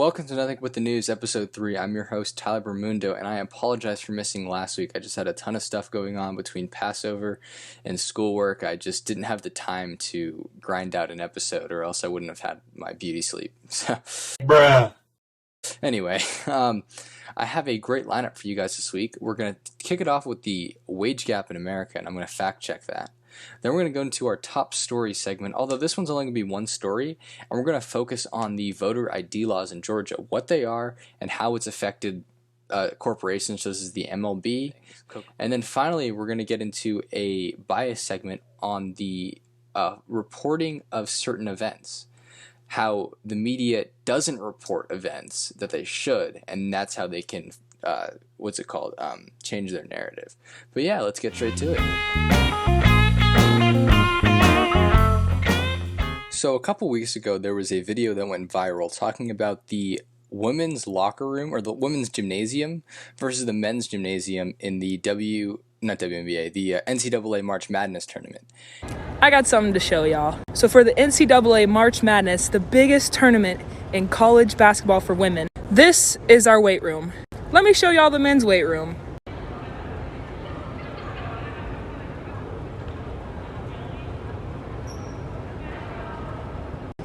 Welcome to Nothing But the News, Episode 3. I'm your host, Tyler Bermundo, and I apologize for missing last week. I just had a ton of stuff going on between Passover and schoolwork. I just didn't have the time to grind out an episode, or else I wouldn't have had my beauty sleep. So, Bruh. Anyway, I have a great lineup for you guys this week. We're going to kick it off with the wage gap in America, and I'm going to fact check that. Then we're going to go into our top story segment, although this one's only going to be one story, and we're going to focus on the voter ID laws in Georgia, what they are, and how it's affected corporations such as the MLB. And then finally, we're going to get into a bias segment on the reporting of certain events, how the media doesn't report events that they should, and that's how they can, change their narrative. But yeah, let's get straight to it. So a couple weeks ago, there was a video that went viral talking about the women's locker room, or the women's gymnasium, versus the men's gymnasium in the the NCAA March Madness tournament. I got something to show y'all. So for the NCAA March Madness, the biggest tournament in college basketball for women, this is our weight room. Let me show y'all the men's weight room.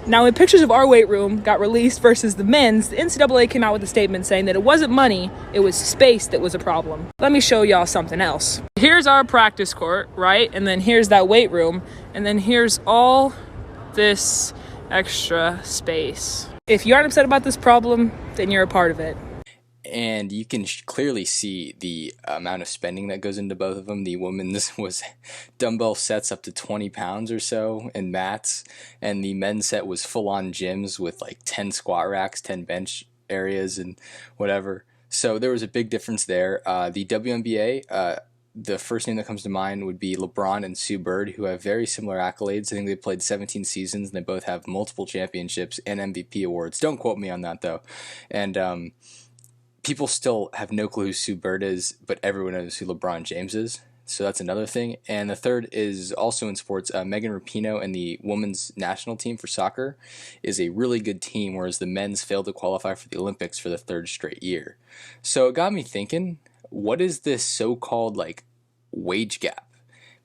Now, when pictures of our weight room got released versus the men's, the NCAA came out with a statement saying that it wasn't money, it was space that was a problem. Let me show y'all something else. Here's our practice court, right? And then here's that weight room. And then here's all this extra space. If you aren't upset about this problem, then you're a part of it. And you can clearly see the amount of spending that goes into both of them. The women's was dumbbell sets up to 20 pounds or so, and mats. And the men's set was full-on gyms with like 10 squat racks, 10 bench areas, and whatever. So there was a big difference there. The WNBA, the first name that comes to mind would be LeBron and Sue Bird, who have very similar accolades. I think they played 17 seasons, and they both have multiple championships and MVP awards. Don't quote me on that, though. And people still have no clue who Sue Bird is, but everyone knows who LeBron James is. So that's another thing. And the third is also in sports. Megan Rapinoe and the women's national team for soccer is a really good team, whereas the men's failed to qualify for the Olympics for the third straight year. So it got me thinking, what is this so-called like wage gap?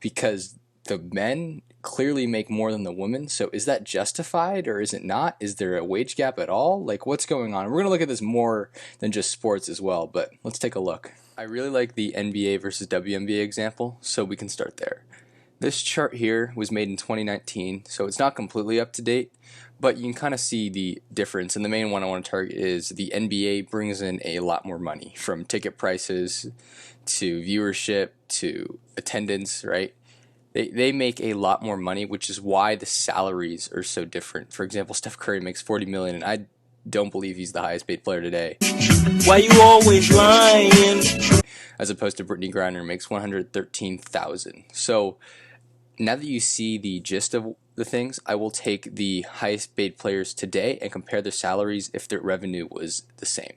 Because the men clearly make more than the women, so is that justified or is it not? Is there a wage gap at all? Like, what's going on? We're going to look at this more than just sports as well, but let's take a look. I really like the NBA versus WNBA example, so we can start there. This chart here was made in 2019, so it's not completely up to date, but you can kind of see the difference, and the main one I want to target is the NBA brings in a lot more money, from ticket prices to viewership to attendance, right? They make a lot more money, which is why the salaries are so different. For example, Steph Curry makes $40 million, and I don't believe he's the highest paid player today. Why you always lying? As opposed to Brittany Griner makes $113,000. So now that you see the gist of the things, I will take the highest paid players today and compare their salaries if their revenue was the same.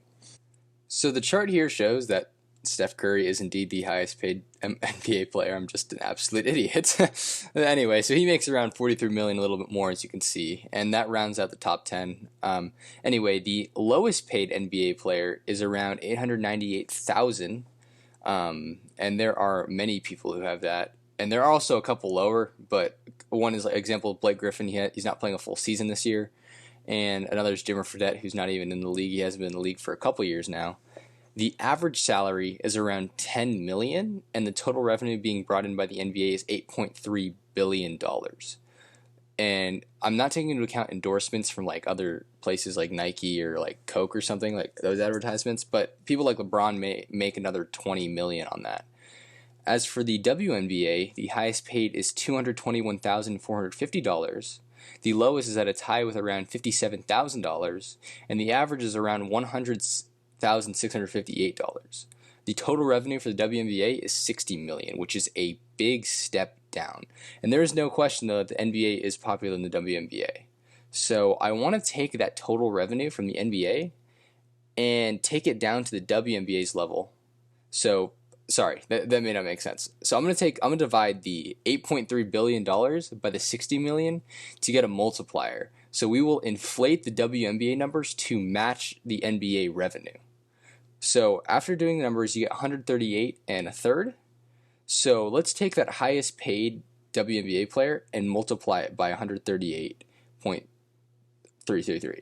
So the chart here shows that Steph Curry is indeed the highest paid NBA player. I'm just an absolute idiot. Anyway, so he makes around $43 million, a little bit more, as you can see, and that rounds out the top 10. Anyway, the lowest paid NBA player is around $898,000, and there are many people who have that. And there are also a couple lower, but one is like example of Blake Griffin. He's not playing a full season this year, and another is Jimmer Fredette, who's not even in the league. He hasn't been in the league for a couple years now. The average salary is around $10 million, and the total revenue being brought in by the NBA is $8.3 billion. And I'm not taking into account endorsements from like other places like Nike or like Coke or something, like those advertisements, but people like LeBron may make another $20 million on that. As for the WNBA, the highest paid is $221,450. The lowest is at a tie with around $57,000, and the average is around $100,658. The total revenue for the WNBA is $60 million, which is a big step down. And there is no question, though, that the NBA is popular in the WNBA. So I want to take that total revenue from the NBA and take it down to the WNBA's level. So sorry, that may not make sense. So I'm gonna divide the $8.3 billion by the 60 million to get a multiplier. So we will inflate the WNBA numbers to match the NBA revenue. So after doing the numbers, you get 138 and a third. So let's take that highest paid WNBA player and multiply it by 138.333.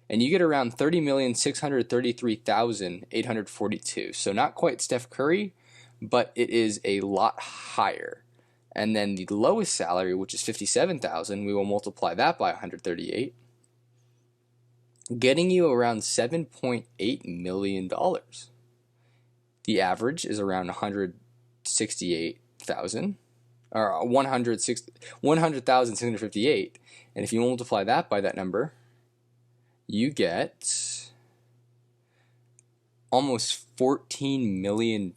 And you get around 30,633,842. So not quite Steph Curry, but it is a lot higher. And then the lowest salary, which is 57,000, we will multiply that by 138, getting you around $7.8 million. The average is around 168,000, or 100,658. And if you multiply that by that number, you get almost $14 million.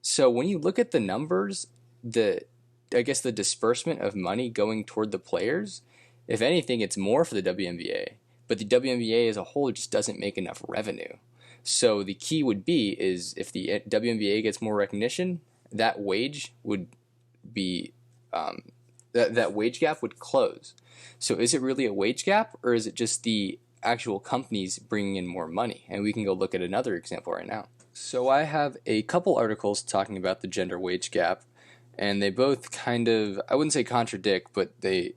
So when you look at the numbers, the disbursement of money going toward the players, if anything, it's more for the WNBA. But the WNBA as a whole just doesn't make enough revenue. So the key would be is if the WNBA gets more recognition, that wage would be that wage gap would close. So is it really a wage gap, or is it just the actual companies bringing in more money? And we can go look at another example right now. So I have a couple articles talking about the gender wage gap, and they both kind of, I wouldn't say contradict, but they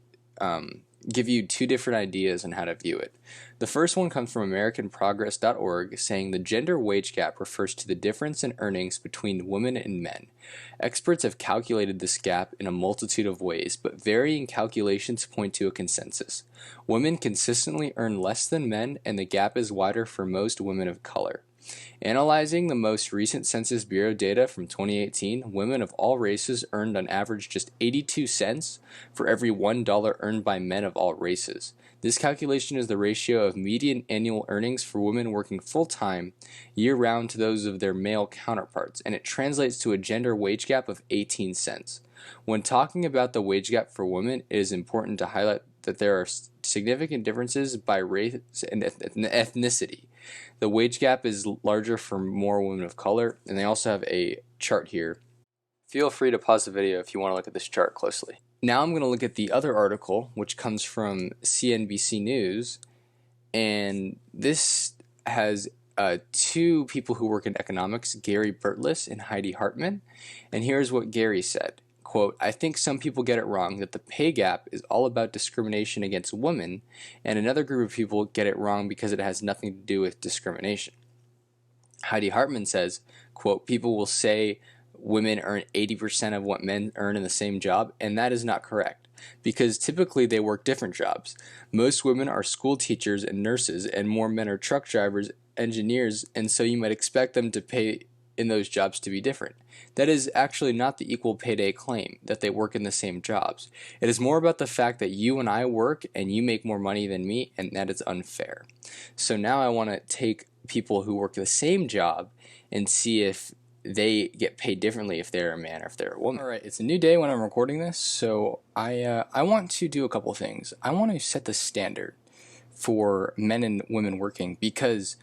give you two different ideas on how to view it. The first one comes from AmericanProgress.org, saying the gender wage gap refers to the difference in earnings between women and men. Experts have calculated this gap in a multitude of ways, but varying calculations point to a consensus. Women consistently earn less than men, and the gap is wider for most women of color. Analyzing the most recent Census Bureau data from 2018, women of all races earned on average just 82 cents for every $1 earned by men of all races. This calculation is the ratio of median annual earnings for women working full-time, year-round to those of their male counterparts, and it translates to a gender wage gap of 18 cents. When talking about the wage gap for women, it is important to highlight that there are significant differences by race and ethnicity. The wage gap is larger for more women of color, and they also have a chart here. Feel free to pause the video if you want to look at this chart closely. Now I'm going to look at the other article, which comes from CNBC News, and this has two people who work in economics, Gary Burtless and Heidi Hartman, and here's what Gary said. Quote, I think some people get it wrong that the pay gap is all about discrimination against women, and another group of people get it wrong because it has nothing to do with discrimination. Heidi Hartman says, quote, people will say women earn 80% of what men earn in the same job, and that is not correct, because typically they work different jobs. Most women are school teachers and nurses, and more men are truck drivers, engineers, and so you might expect them to pay in those jobs to be different. That is actually not the equal pay day claim, that they work in the same jobs. It is more about the fact that you and I work and you make more money than me, and that is unfair. So now I want to take people who work the same job and see if they get paid differently if they're a man or if they're a woman. All right, it's a new day when I'm recording this, so I want to do a couple things. I want to set the standard for men and women working, because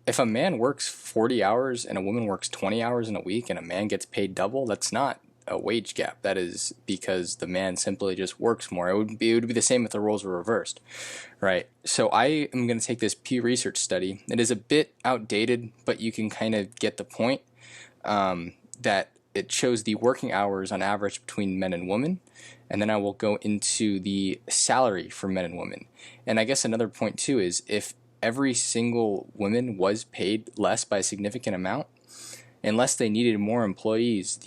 if a man works 40 hours and a woman works 20 hours in a week and a man gets paid double, that's not a wage gap. That is because the man simply just works more. It would be the same if the roles were reversed, right? So I am going to take this Pew Research study. It is a bit outdated, but you can kind of get the point, that it shows the working hours on average between men and women, and then I will go into the salary for men and women. And I guess another point too is if every single woman was paid less by a significant amount, unless they needed more employees,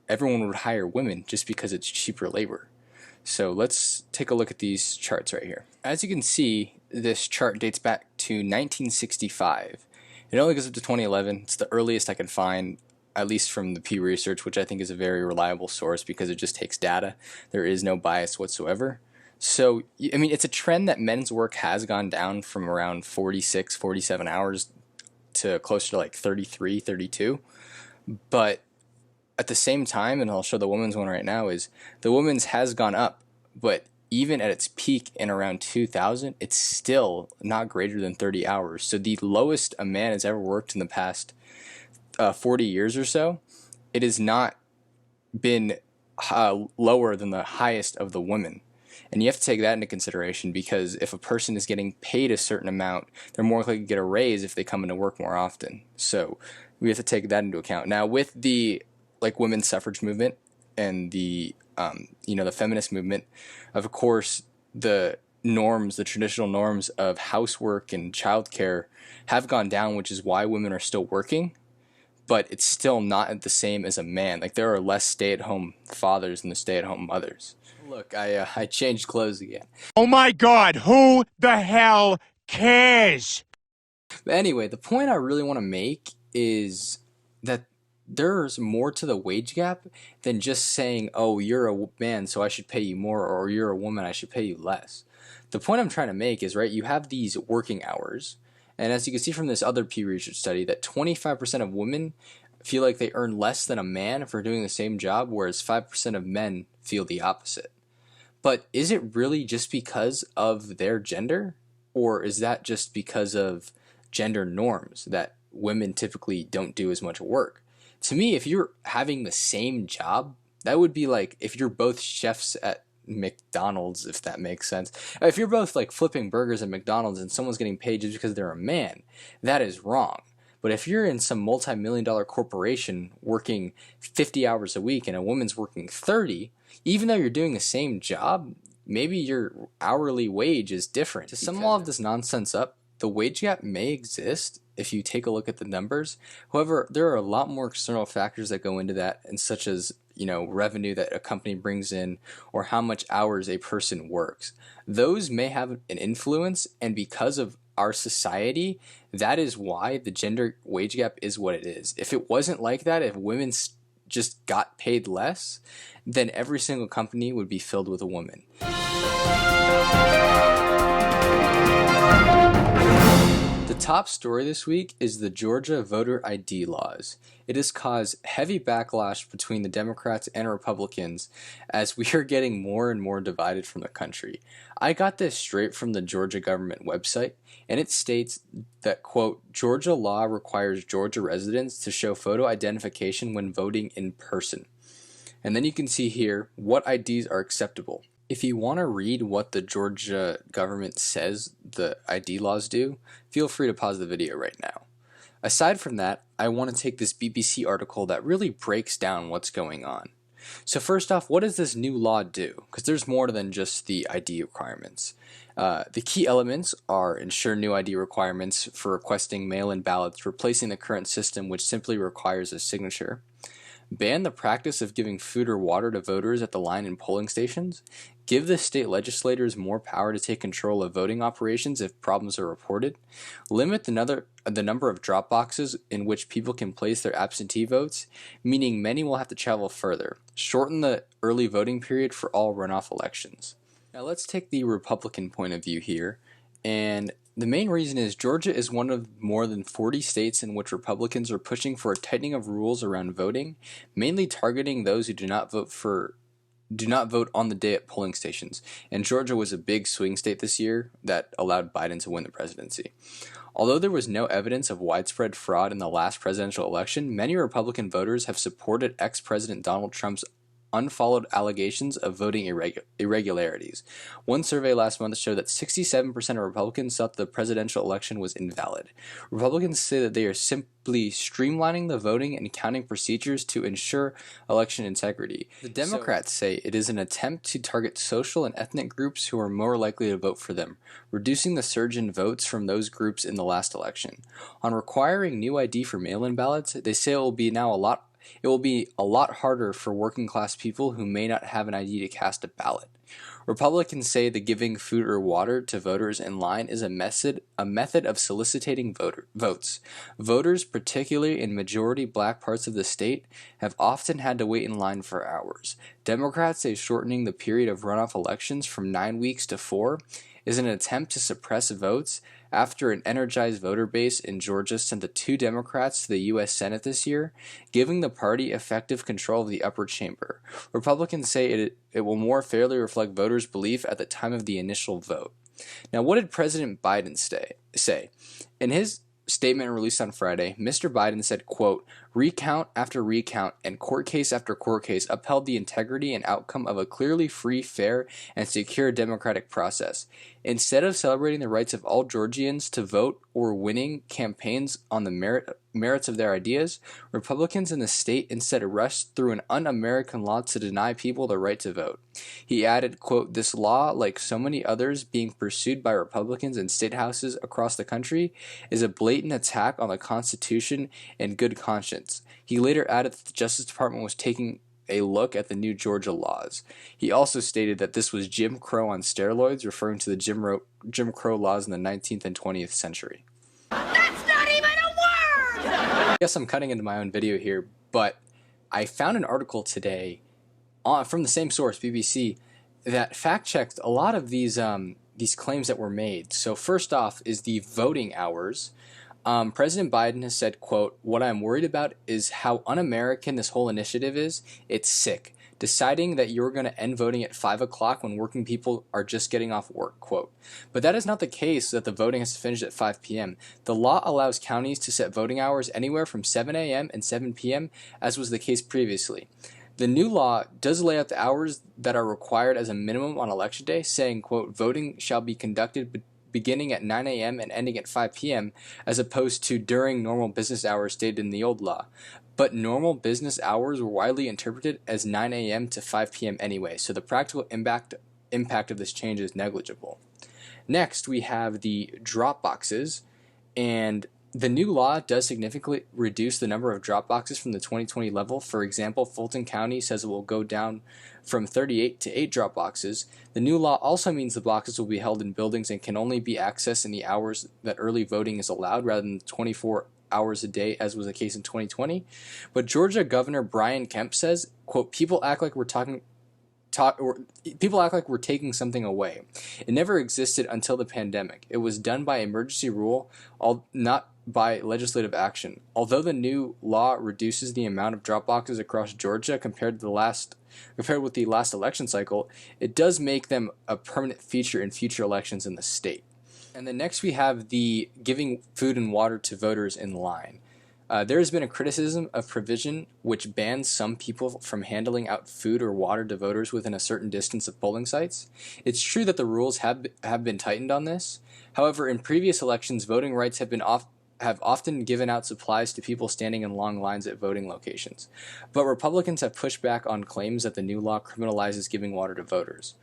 everyone would hire women just because it's cheaper labor. So let's take a look at these charts right here. As you can see, this chart dates back to 1965. It only goes up to 2011. It's the earliest I can find, at least from the Pew Research, which I think is a very reliable source because it just takes data. There is no bias whatsoever. So, I mean, it's a trend that men's work has gone down from around 46, 47 hours to closer to like 33, 32. But at the same time, and I'll show the women's one right now, is the women's has gone up. But even at its peak in around 2000, it's still not greater than 30 hours. So the lowest a man has ever worked in the past 40 years or so, it has not been lower than the highest of the women. And you have to take that into consideration, because if a person is getting paid a certain amount, they're more likely to get a raise if they come into work more often. So we have to take that into account. Now, with the women's suffrage movement and the the feminist movement, of course, the traditional norms of housework and childcare have gone down, which is why women are still working. But it's still not the same as a man. Like, there are less stay-at-home fathers than the stay-at-home mothers. Look, I changed clothes again. Oh my God, who the hell cares? But anyway, the point I really want to make is that there's more to the wage gap than just saying, oh, you're a man, so I should pay you more, or you're a woman, I should pay you less. The point I'm trying to make is, right, you have these working hours, and as you can see from this other Pew Research study, that 25% of women feel like they earn less than a man for doing the same job, whereas 5% of men feel the opposite. But is it really just because of their gender? Or is that just because of gender norms that women typically don't do as much work? To me, if you're having the same job, that would be like if you're both chefs at McDonald's, if that makes sense. If you're both flipping burgers at McDonald's and someone's getting paid just because they're a man, that is wrong. But if you're in some multi-million-dollar corporation working 50 hours a week and a woman's working 30, even though you're doing the same job, maybe your hourly wage is different. To sum all of this nonsense up, the wage gap may exist if you take a look at the numbers. However, there are a lot more external factors that go into that, and such as revenue that a company brings in, or how much hours a person works. Those may have an influence, and because of our society, that is why the gender wage gap is what it is. If it wasn't like that, if women just got paid less, then every single company would be filled with a woman. The top story this week is the Georgia voter ID laws. It has caused heavy backlash between the Democrats and Republicans, as we are getting more and more divided from the country. I got this straight from the Georgia government website, and it states that, quote, Georgia law requires Georgia residents to show photo identification when voting in person. And then you can see here what IDs are acceptable. If you want to read what the Georgia government says the ID laws do, feel free to pause the video right now. Aside from that, I want to take this BBC article that really breaks down what's going on. So first off, what does this new law do? Because there's more than just the ID requirements. The key elements are ensure new ID requirements for requesting mail-in ballots, replacing the current system which simply requires a signature. Ban the practice of giving food or water to voters at the line in polling stations. Give the state legislators more power to take control of voting operations if problems are reported. Limit the number of drop boxes in which people can place their absentee votes, meaning many will have to travel further. Shorten the early voting period for all runoff elections. Now let's take the Republican point of view here. And the main reason is Georgia is one of more than 40 states in which Republicans are pushing for a tightening of rules around voting, mainly targeting those who do not vote on the day at polling stations. And Georgia was a big swing state this year that allowed Biden to win the presidency. Although there was no evidence of widespread fraud in the last presidential election, many Republican voters have supported ex-President Donald Trump's unfollowed allegations of voting irregularities. One survey last month showed that 67% of Republicans thought the presidential election was invalid. Republicans say that they are simply streamlining the voting and counting procedures to ensure election integrity. The Democrats say it is an attempt to target social and ethnic groups who are more likely to vote for them, reducing the surge in votes from those groups in the last election. On requiring new ID for mail-in ballots, they say it will be a lot harder for working class people who may not have an ID to cast a ballot. Republicans say that giving food or water to voters in line is a method of soliciting votes. Voters, particularly in majority black parts of the state, have often had to wait in line for hours. Democrats say shortening the period of runoff elections from 9 weeks to 4 is an attempt to suppress votes after an energized voter base in Georgia sent the 2 Democrats to the U.S. Senate this year, giving the party effective control of the upper chamber. Republicans say it will more fairly reflect voters' belief at the time of the initial vote. Now, what did President Biden say? In his statement released on Friday, Mr. Biden said, quote, "Recount after recount and court case after court case upheld the integrity and outcome of a clearly free, fair, and secure democratic process. Instead of celebrating the rights of all Georgians to vote or winning campaigns on the merits of their ideas, Republicans in the state instead rushed through an un-American law to deny people the right to vote." He added, quote, "This law, like so many others being pursued by Republicans in state houses across the country, is a blatant attack on the Constitution and good conscience." He later added that the Justice Department was taking a look at the new Georgia laws. He also stated that this was Jim Crow on steroids, referring to the Jim Crow laws in the 19th and 20th century. That's not even a word! I guess I'm cutting into my own video here, but I found an article today from the same source, BBC, that fact-checked a lot of these claims that were made. So first off is the voting hours. President Biden has said, quote, "What I'm worried about is how un-American this whole initiative is. It's sick. Deciding that you're going to end voting at 5 o'clock when working people are just getting off work," quote. But that is not the case that the voting has to finish at 5 p.m. The law allows counties to set voting hours anywhere from 7 a.m. and 7 p.m., as was the case previously. The new law does lay out the hours that are required as a minimum on election day, saying, quote, "Voting shall be conducted beginning at 9 a.m. and ending at 5 p.m., as opposed to during normal business hours stated in the old law." But normal business hours were widely interpreted as 9 a.m. to 5 p.m. anyway, so the practical impact of this change is negligible. Next, we have the drop boxes, and the new law does significantly reduce the number of drop boxes from the 2020 level. For example, Fulton County says it will go down from 38 to 8 drop boxes. The new law also means the boxes will be held in buildings and can only be accessed in the hours that early voting is allowed, rather than 24 hours a day, as was the case in 2020. But Georgia Governor Brian Kemp says, quote, "People act like we're taking something away. It never existed until the pandemic. It was done by emergency rule, not by legislative action. Although the new law reduces the amount of drop boxes across Georgia compared with the last election cycle, it does make them a permanent feature in future elections in the state." And then next we have the giving food and water to voters in line. There has been a criticism of provision which bans some people from handing out food or water to voters within a certain distance of polling sites. It's true that the rules have been tightened on this. However, in previous elections, voting rights have often given out supplies to people standing in long lines at voting locations. But Republicans have pushed back on claims that the new law criminalizes giving water to voters.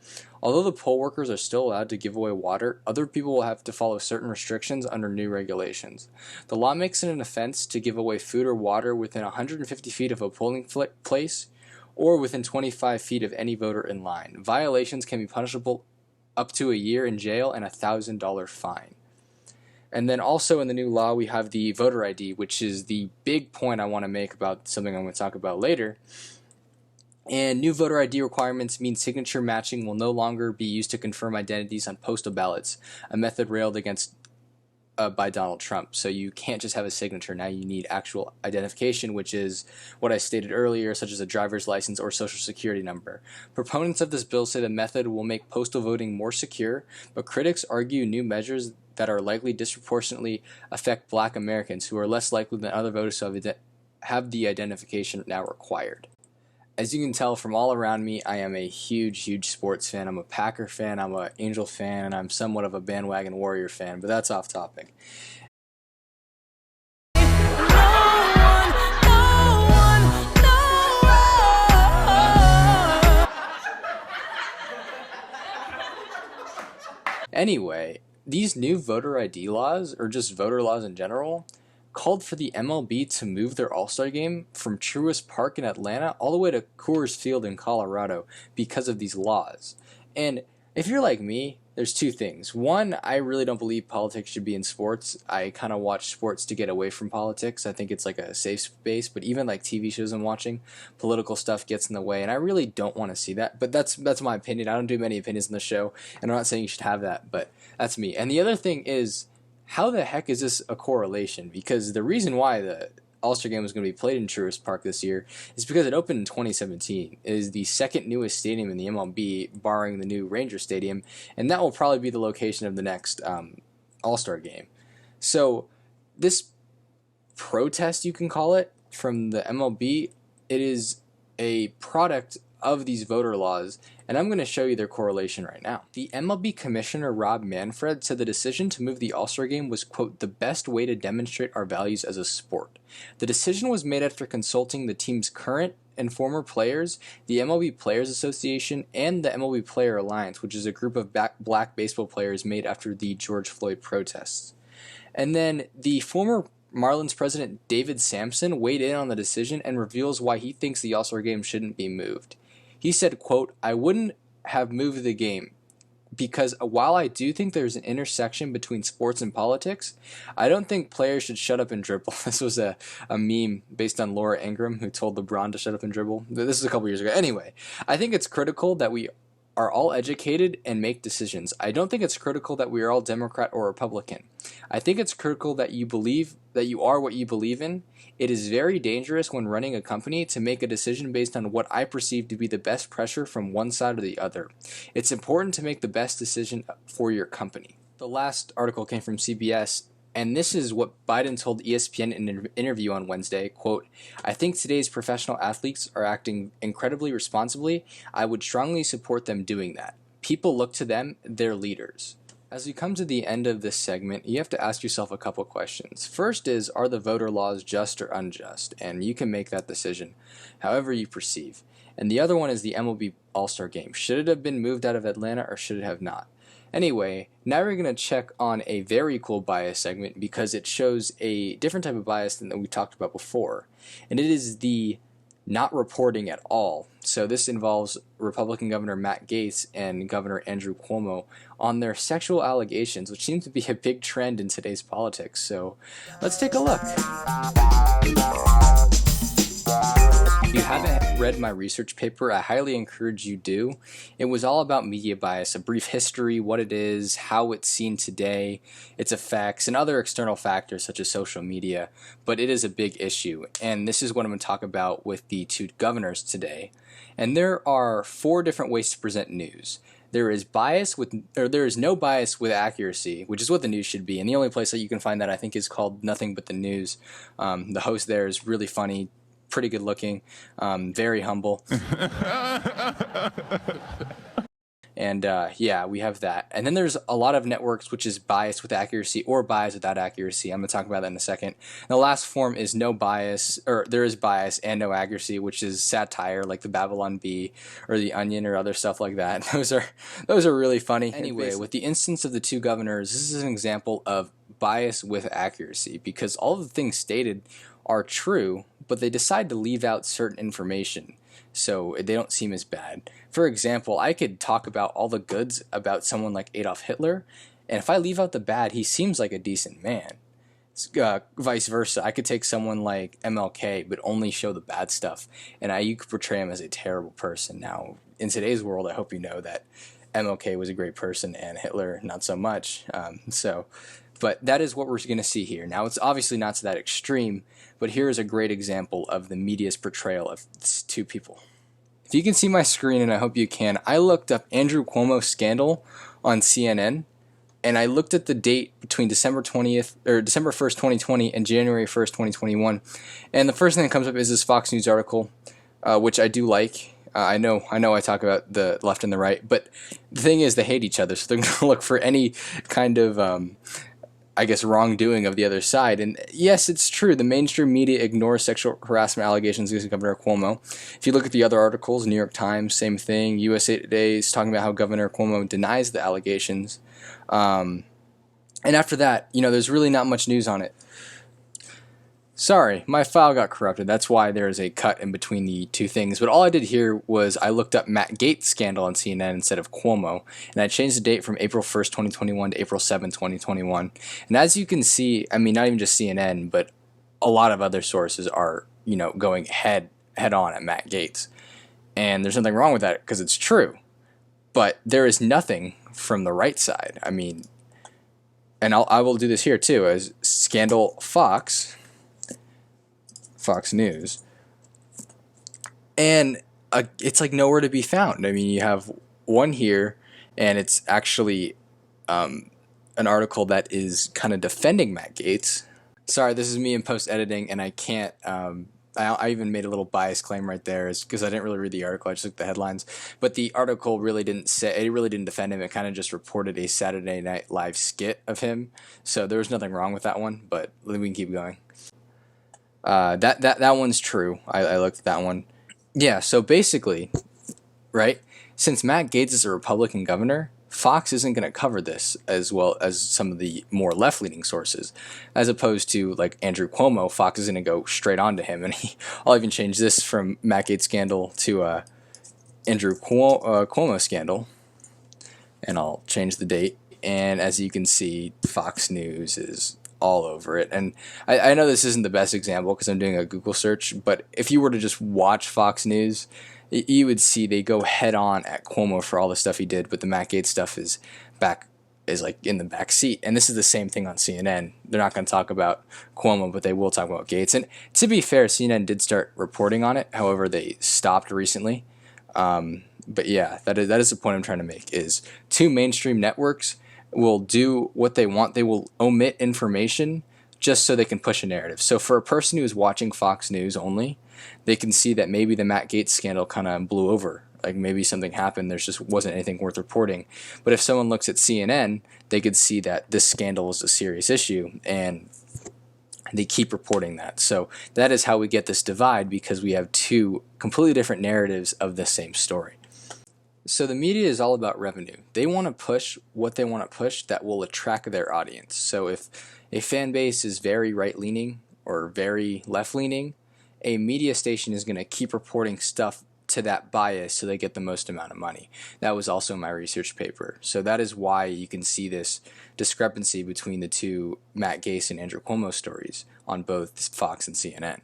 Although the poll workers are still allowed to give away water, other people will have to follow certain restrictions under new regulations. The law makes it an offense to give away food or water within 150 feet of a polling place or within 25 feet of any voter in line. Violations can be punishable up to a year in jail and a $1,000 fine. And then also in the new law, we have the voter ID, which is the big point I want to make about something I'm going to talk about later. And new voter ID requirements mean signature matching will no longer be used to confirm identities on postal ballots, a method railed against by Donald Trump. So you can't just have a signature. Now you need actual identification, which is what I stated earlier, such as a driver's license or social security number. Proponents of this bill say the method will make postal voting more secure, but critics argue new measures that are likely disproportionately affect Black Americans, who are less likely than other voters to have the identification now required. As you can tell from all around me, I am a huge sports fan. I'm a Packer fan, I'm an Angel fan, and I'm somewhat of a bandwagon Warrior fan, but that's off topic. Anyway, these new voter ID laws, or just voter laws in general, called for the MLB to move their All-Star game from Truist Park in Atlanta all the way to Coors Field in Colorado because of these laws. And if you're like me, there's two things. One, I really don't believe politics should be in sports. I kind of watch sports to get away from politics. I think it's like a safe space, but even like TV shows I'm watching, political stuff gets in the way, and I really don't want to see that. But that's my opinion. I don't do many opinions in the show, and I'm not saying you should have that, but that's me. And the other thing is, how the heck is this a correlation? Because the reason why the All-Star Game was going to be played in Truist Park this year is because it opened in 2017. It is the second newest stadium in the MLB, barring the new Ranger Stadium, and that will probably be the location of the next All-Star Game. So this protest, you can call it, from the MLB, it is a product of these voter laws, and I'm going to show you their correlation right now. The MLB commissioner Rob Manfred said the decision to move the All-Star game was, quote, the best way to demonstrate our values as a sport. The decision was made after consulting the team's current and former players, the MLB Players Association, and the MLB Player Alliance, which is a group of black baseball players made after the George Floyd protests. And then the former Marlins president David Sampson weighed in on the decision and reveals why he thinks the All-Star game shouldn't be moved. He said, quote, I wouldn't have moved the game because while I do think there's an intersection between sports and politics, I don't think players should shut up and dribble. This was a meme based on Laura Ingraham, who told LeBron to shut up and dribble. This is a couple years ago. Anyway, I think it's critical that we are all educated and make decisions. I don't think it's critical that we are all Democrat or Republican. I think it's critical that you believe that you are what you believe in. It is very dangerous when running a company to make a decision based on what I perceive to be the best pressure from one side or the other. It's important to make the best decision for your company. The last article came from CBS, and this is what Biden told ESPN in an interview on Wednesday, quote, I think today's professional athletes are acting incredibly responsibly. I would strongly support them doing that. People look to them, they're leaders. As we come to the end of this segment, you have to ask yourself a couple questions. First is, are the voter laws just or unjust? And you can make that decision however you perceive. And the other one is the MLB All-Star Game. Should it have been moved out of Atlanta or should it have not? Anyway, now we're going to check on a very cool bias segment because it shows a different type of bias than we talked about before. And it is the not reporting at all. So this involves Republican Governor Matt Gaetz and Governor Andrew Cuomo on their sexual allegations, which seems to be a big trend in today's politics. So let's take a look. If you haven't read my research paper, I highly encourage you do. It was all about media bias, a brief history, what it is, how it's seen today, its effects, and other external factors such as social media. But it is a big issue, and this is what I'm going to talk about with the two governors today. And there are 4 different ways to present news. There is no bias with accuracy, which is what the news should be. And the only place that you can find that, I think, is called Nothing But the News. The host there is really funny, pretty good looking, very humble. And yeah, we have that. And then there's a lot of networks which is bias with accuracy or bias without accuracy. I'm going to talk about that in a second. And the last form is no bias, or there is bias and no accuracy, which is satire like the Babylon Bee or the Onion or other stuff like that. Those are really funny. Anyway, with the instance of the two governors, this is an example of bias with accuracy because all of the things stated are true, but they decide to leave out certain information so they don't seem as bad. For example, I could talk about all the goods about someone like Adolf Hitler, and if I leave out the bad, he seems like a decent man. Vice versa, I could take someone like MLK, but only show the bad stuff, and you could portray him as a terrible person. Now, in today's world, I hope you know that MLK was a great person and Hitler not so much. But that is what we're going to see here. Now, it's obviously not to that extreme, but here is a great example of the media's portrayal of these two people. If you can see my screen, and I hope you can, I looked up Andrew Cuomo's scandal on CNN, and I looked at the date between December 1st, 2020 and January 1st, 2021. And the first thing that comes up is this Fox News article, which I do like. I know I talk about the left and the right, but the thing is they hate each other, so they're going to look for any kind of wrongdoing of the other side. And yes, it's true. The mainstream media ignores sexual harassment allegations against Governor Cuomo. If you look at the other articles, New York Times, same thing. USA Today is talking about how Governor Cuomo denies the allegations. And after that, there's really not much news on it. Sorry, my file got corrupted. That's why there's a cut in between the two things. But all I did here was I looked up Matt Gaetz' scandal on CNN instead of Cuomo, and I changed the date from April 1st, 2021 to April 7th, 2021. And as you can see, I mean, not even just CNN, but a lot of other sources are, going head on at Matt Gaetz. And there's nothing wrong with that because it's true. But there is nothing from the right side. I mean, and I will do this here too, as Scandal Fox News, and it's like nowhere to be found. I mean, you have one here, and it's actually an article that is kind of defending Matt Gaetz, Sorry, this is me in post editing, and I can't. I even made a little bias claim right there, is because I didn't really read the article. I just looked at the headlines, but the article really didn't say. It really didn't defend him. It kind of just reported a Saturday Night Live skit of him. So there was nothing wrong with that one. But we can keep going. That one's true. I looked at that one. Yeah. So basically, right? Since Matt Gaetz is a Republican governor, Fox isn't going to cover this as well as some of the more left-leaning sources, as opposed to like Andrew Cuomo. Fox is going to go straight on to him, and I'll even change this from Matt Gaetz scandal to Andrew Cuomo scandal, and I'll change the date. And as you can see, Fox News is all over it. And I know this isn't the best example because I'm doing a Google search, but if you were to just watch Fox News, you would see they go head on at Cuomo for all the stuff he did, but the Matt Gaetz stuff is like in the back seat. And this is the same thing on CNN. They're not going to talk about Cuomo, but they will talk about Gaetz. And to be fair, CNN did start reporting on it. However, they stopped recently. But yeah, that is the point I'm trying to make, is two mainstream networks will do what they want. They will omit information just so they can push a narrative. So for a person who is watching Fox News only, they can see that maybe the Matt Gaetz scandal kind of blew over. Like maybe something happened, there just wasn't anything worth reporting. But if someone looks at CNN, they could see that this scandal is a serious issue, and they keep reporting that. So that is how we get this divide, because we have two completely different narratives of the same story. So the media is all about revenue. They want to push what they want to push that will attract their audience. So if a fan base is very right-leaning or very left-leaning, a media station is going to keep reporting stuff to that bias so they get the most amount of money. That was also my research paper. So that is why you can see this discrepancy between the two Matt Gaetz and Andrew Cuomo stories on both Fox and CNN.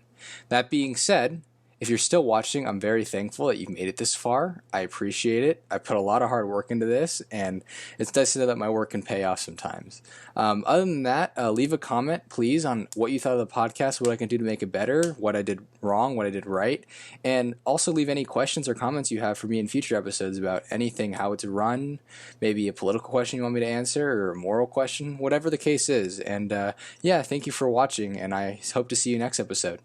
That being said, if you're still watching, I'm very thankful that you've made it this far. I appreciate it. I put a lot of hard work into this, and it's nice to know that my work can pay off sometimes. Other than that, leave a comment, please, on what you thought of the podcast, what I can do to make it better, what I did wrong, what I did right, and also leave any questions or comments you have for me in future episodes about anything, how it's run, maybe a political question you want me to answer, or a moral question, whatever the case is. And yeah, thank you for watching, and I hope to see you next episode.